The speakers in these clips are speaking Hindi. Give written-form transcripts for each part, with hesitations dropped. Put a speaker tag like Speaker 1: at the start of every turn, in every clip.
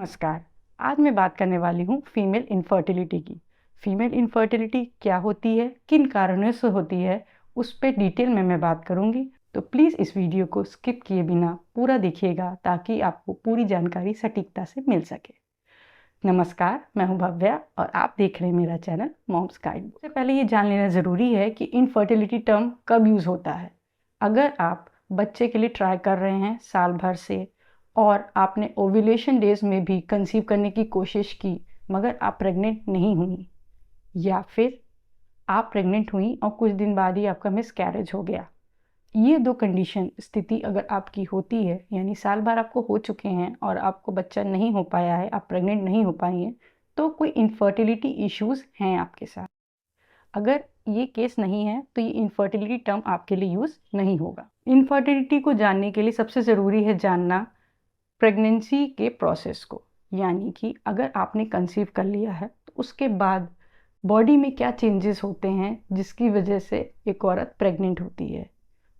Speaker 1: नमस्कार। आज मैं बात करने वाली हूँ फीमेल इनफर्टिलिटी की। फीमेल इनफर्टिलिटी क्या होती है, किन कारणों से होती है, उस पे डिटेल में मैं बात करूँगी। तो प्लीज़ इस वीडियो को स्किप किए बिना पूरा देखिएगा ताकि आपको पूरी जानकारी सटीकता से मिल सके। नमस्कार, मैं हूँ भव्या और आप देख रहे हैं मेरा चैनल मॉम्स गाइड। सबसे पहले ये जान लेना ज़रूरी है कि इनफर्टिलिटी टर्म कब यूज़ होता है। अगर आप बच्चे के लिए ट्राई कर रहे हैं साल भर से और आपने ओव्यूलेशन डेज में भी कंसीव करने की कोशिश की मगर आप प्रेग्नेंट नहीं हुई, या फिर आप प्रेग्नेंट हुई और कुछ दिन बाद ही आपका मिसकैरेज हो गया, ये दो कंडीशन स्थिति अगर आपकी होती है, यानी साल भर आपको हो चुके हैं और आपको बच्चा नहीं हो पाया है, आप प्रेग्नेंट नहीं हो पाई हैं, तो कोई इनफर्टिलिटी इश्यूज़ हैं आपके साथ। अगर ये केस नहीं है तो ये इनफर्टिलिटी टर्म आपके लिए यूज़ नहीं होगा। इनफर्टिलिटी को जानने के लिए सबसे ज़रूरी है जानना प्रेगनेंसी के प्रोसेस को, यानी कि अगर आपने कंसीव कर लिया है तो उसके बाद बॉडी में क्या चेंजेस होते हैं जिसकी वजह से एक औरत प्रेग्नेंट होती है।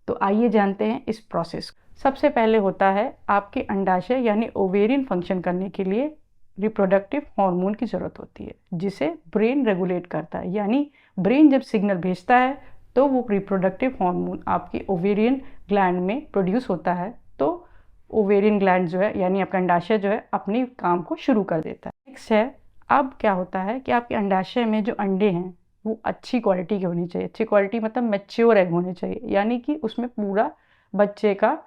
Speaker 1: तो आइए जानते हैं इस प्रोसेस को। सबसे पहले होता है आपके अंडाशय यानी ओवेरियन फंक्शन करने के लिए रिप्रोडक्टिव हार्मोन की ज़रूरत होती है जिसे ब्रेन रेगुलेट करता है, यानी ब्रेन जब सिग्नल भेजता है तो वो रिप्रोडक्टिव हार्मोन आपके ओवेरियन ग्लैंड में प्रोड्यूस होता है। तो ओवेरियन ग्लैंड जो है यानी आपका अंडाशय जो है अपने काम को शुरू कर देता है। नेक्स्ट है, अब क्या होता है कि आपके अंडाशय में जो अंडे हैं वो अच्छी क्वालिटी के होनी चाहिए। अच्छी क्वालिटी मतलब मैच्योर एग होने चाहिए, यानी कि उसमें पूरा बच्चे का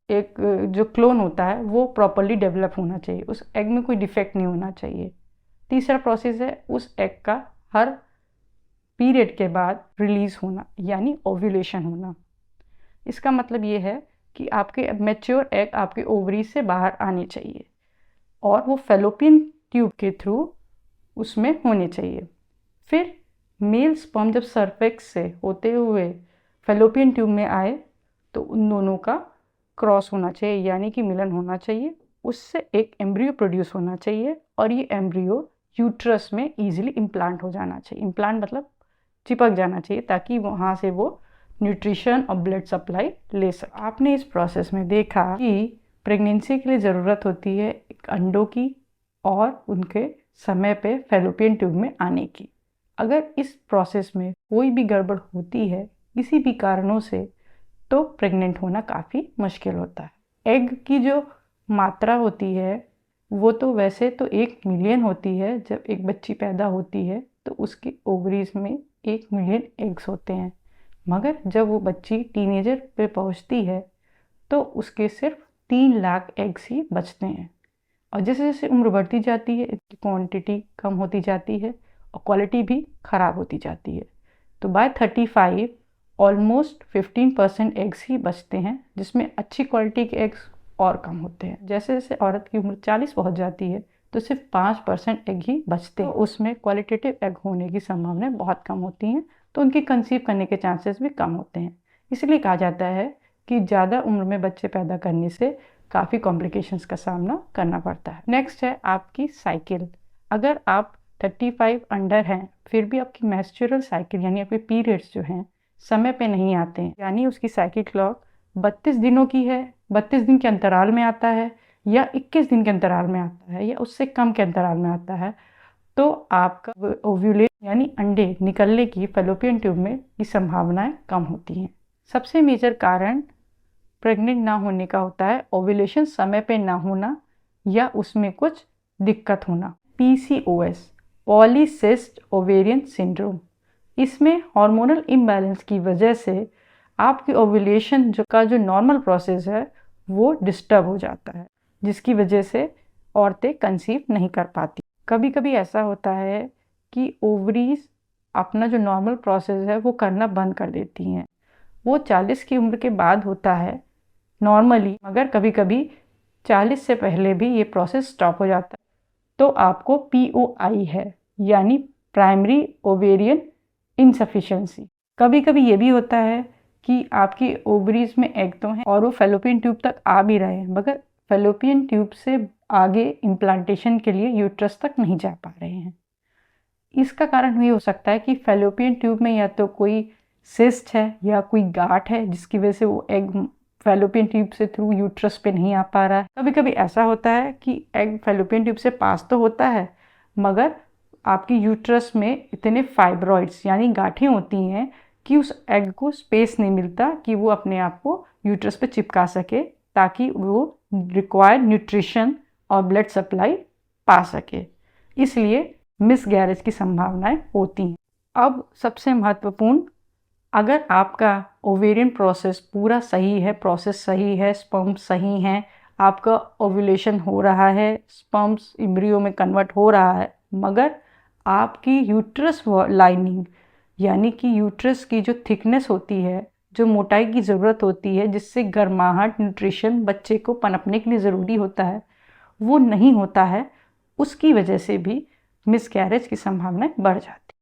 Speaker 1: एक जो क्लोन होता है वो प्रॉपरली डेवलप होना चाहिए, उस एग में कोई डिफेक्ट नहीं होना चाहिए। तीसरा प्रोसेस है उस एग का हर पीरियड के बाद रिलीज होना, यानी ओव्यूलेशन होना। इसका मतलब ये है कि आपके मैच्योर एग आपके ओवरी से बाहर आने चाहिए और वो फेलोपियन ट्यूब के थ्रू उसमें होने चाहिए। फिर मेल स्पर्म जब सर्फेक्स से होते हुए फेलोपियन ट्यूब में आए तो उन दोनों का क्रॉस होना चाहिए, यानी कि मिलन होना चाहिए। उससे एक एम्ब्रियो प्रोड्यूस होना चाहिए और ये एम्ब्रियो यूट्रस में ईजिली इम्प्लांट हो जाना चाहिए। इम्प्लांट मतलब चिपक जाना चाहिए ताकि वहाँ से वो न्यूट्रिशन और ब्लड सप्लाई ले सके। आपने इस प्रोसेस में देखा कि प्रेगनेंसी के लिए ज़रूरत होती है अंडों की और उनके समय पे फेलोपियन ट्यूब में आने की। अगर इस प्रोसेस में कोई भी गड़बड़ होती है किसी भी कारणों से तो प्रेग्नेंट होना काफ़ी मुश्किल होता है। एग की जो मात्रा होती है वो तो वैसे तो 1 मिलियन होती है। जब एक बच्ची पैदा होती है तो उसके ओवरीज में 1 मिलियन एग्स होते हैं, मगर जब वो बच्ची टीनेजर पे पहुंचती है तो उसके सिर्फ 3 लाख एग्स ही बचते हैं। और जैसे जैसे उम्र बढ़ती जाती है इसकी क्वांटिटी कम होती जाती है और क्वालिटी भी ख़राब होती जाती है। तो बाय 35 ऑलमोस्ट 15% एग्स ही बचते हैं, जिसमें अच्छी क्वालिटी के एग्स और कम होते हैं। जैसे जैसे औरत की उम्र 40 पहुंच जाती है तो सिर्फ 5% एग ही बचते हैं। उसमें क्वालिटेटिव एग होने की संभावनाएं बहुत कम होती हैं, तो उनकी कंसीव करने के चांसेस भी कम होते हैं। इसलिए कहा जाता है कि ज़्यादा उम्र में बच्चे पैदा करने से काफ़ी कॉम्प्लिकेशंस का सामना करना पड़ता है। नेक्स्ट है आपकी साइकिल। अगर आप 35 अंडर हैं फिर भी आपकी मेंस्ट्रुअल साइकिल यानी आपके पीरियड्स जो हैं समय पे नहीं आते हैं, यानी उसकी साइकिल क्लॉक 32 दिनों की है, 32 दिन के अंतराल में आता है या 21 दिन के अंतराल में आता है या उससे कम के अंतराल में आता है, तो आपका ओव्यूलेट यानी अंडे निकलने की फेलोपियन ट्यूब में की संभावनाएं कम होती हैं। सबसे मेजर कारण प्रेग्नेंट ना होने का होता है ओव्यूलेशन समय पे ना होना या उसमें कुछ दिक्कत होना। PCOS पॉलीसिस्ट ओवेरियन सिंड्रोम, इसमें हार्मोनल इम्बैलेंस की वजह से आपकी ओव्यूलेशन जो नॉर्मल प्रोसेस है वो डिस्टर्ब हो जाता है, जिसकी वजह से औरतें कंसीव नहीं कर पाती। कभी कभी ऐसा होता है कि ओवरीज अपना जो नॉर्मल प्रोसेस है वो करना बंद कर देती हैं। वो 40 की उम्र के बाद होता है नॉर्मली, मगर कभी कभी 40 से पहले भी ये प्रोसेस स्टॉप हो जाता है। तो आपको POI है, यानी प्राइमरी ओवेरियन इनसफिशिएंसी। कभी कभी ये भी होता है कि आपकी ओवरीज में एग तो हैं और वो फेलोपियन ट्यूब तक आ भी रहे हैं, मगर फेलोपियन ट्यूब से आगे इम्प्लांटेशन के लिए यूट्रस तक नहीं जा पा रहे हैं। इसका कारण ये हो सकता है कि फेलोपियन ट्यूब में या तो कोई सिस्ट है या कोई गांठ है जिसकी वजह से वो एग फैलोपियन ट्यूब से थ्रू यूट्रस पे नहीं आ पा रहा है। कभी कभी ऐसा होता है कि एग फैलोपियन ट्यूब से पास तो होता है मगर आपकी यूट्रस में इतने फाइब्रॉइड्स यानी गांठें होती हैं कि उस एग को स्पेस नहीं मिलता कि वो अपने आप को यूट्रस पे चिपका सके ताकि वो रिक्वायर्ड न्यूट्रिशन और ब्लड सप्लाई पा सके। इसलिए मिसगैरेज की संभावनाएं होती हैं। अब सबसे महत्वपूर्ण, अगर आपका ओवेरियन प्रोसेस पूरा सही है, प्रोसेस सही है, स्पर्म्स सही हैं, आपका ओव्यूलेशन हो रहा है, स्पर्म्स एम्ब्रियो में कन्वर्ट हो रहा है, मगर आपकी यूट्रस लाइनिंग यानी कि यूट्रस की जो थिकनेस होती है, जो मोटाई की ज़रूरत होती है, जिससे गर्माहट न्यूट्रिशन बच्चे को पनपने के लिए ज़रूरी होता है, वो नहीं होता है, उसकी वजह से भी मिसकैरेज की संभावनाएं बढ़ जाती।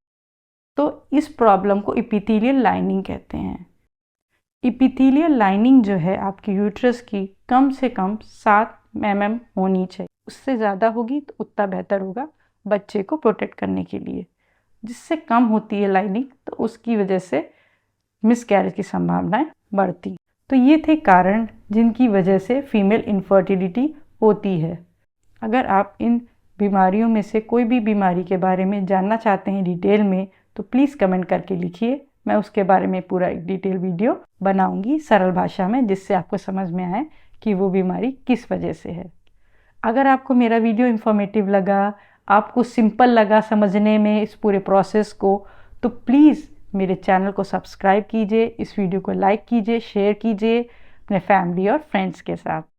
Speaker 1: तो इस प्रॉब्लम को इपिथेलियल लाइनिंग कहते हैं। इपिथेलियल लाइनिंग जो है आपकी यूट्रस की कम से कम 7 mm होनी चाहिए। उससे ज़्यादा होगी तो उतना बेहतर होगा बच्चे को प्रोटेक्ट करने के लिए। जिससे कम होती है लाइनिंग तो उसकी वजह से मिसकैरेज की संभावनाएं बढ़ती। तो ये थे कारण जिनकी वजह से फीमेल इनफर्टिलिटी होती है। अगर आप इन बीमारियों में से कोई भी बीमारी के बारे में जानना चाहते हैं डिटेल में तो प्लीज़ कमेंट करके लिखिए। मैं उसके बारे में पूरा एक डिटेल वीडियो बनाऊंगी सरल भाषा में, जिससे आपको समझ में आए कि वो बीमारी किस वजह से है। अगर आपको मेरा वीडियो इन्फॉर्मेटिव लगा, आपको सिंपल लगा समझने में इस पूरे प्रोसेस को, तो प्लीज़ मेरे चैनल को सब्सक्राइब कीजिए, इस वीडियो को लाइक कीजिए, शेयर कीजिए अपने फैमिली और फ्रेंड्स के साथ।